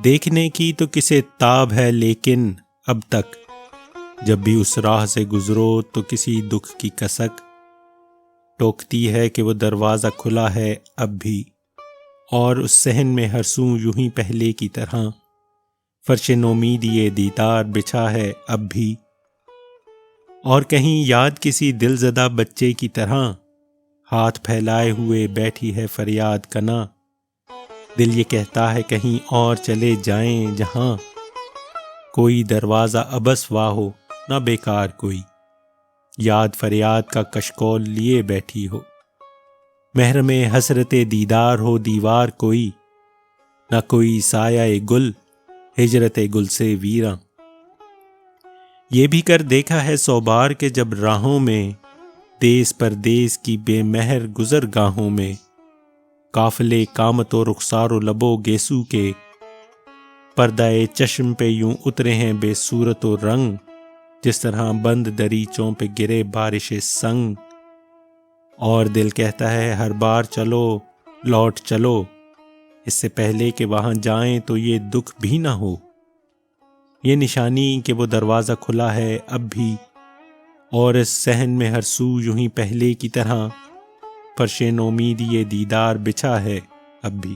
دیکھنے کی تو کسے تاب ہے لیکن اب تک، جب بھی اس راہ سے گزرو تو کسی دکھ کی کسک ٹوکتی ہے کہ وہ دروازہ کھلا ہے اب بھی، اور اس صحن میں ہر سو یوں ہی پہلے کی طرح فرش نومیدی دیدار بچھا ہے اب بھی، اور کہیں یاد کسی دل زدہ بچے کی طرح ہاتھ پھیلائے ہوئے بیٹھی ہے فریاد کنا، دل یہ کہتا ہے کہیں اور چلے جائیں جہاں کوئی دروازہ ابس وا ہو نہ بیکار کوئی، یاد فریاد کا کشکول لیے بیٹھی ہو، محرم حسرت دیدار ہو دیوار کوئی، نہ کوئی سایہ گل ہجرت گل سے ویراں۔ یہ بھی کر دیکھا ہے 100 بار کہ جب راہوں میں دیس پردیس کی بے مہر گزر گاہوں میں قافلے قامت و رخسار و لب و گیسو کے پردہ چشم پہ یوں اترے ہیں بے صورت و رنگ، جس طرح بند دریچوں پہ گرے بارش سنگ، اور دل کہتا ہے ہر بار چلو لوٹ چلو، اس سے پہلے کہ وہاں جائیں تو یہ دکھ بھی نہ ہو، یہ نشانی کہ وہ دروازہ کھلا ہے اب بھی، اور اس صحن میں ہر سو یوں ہی پہلے کی طرح فرش نومیدی دیدار بچھا ہے اب بھی۔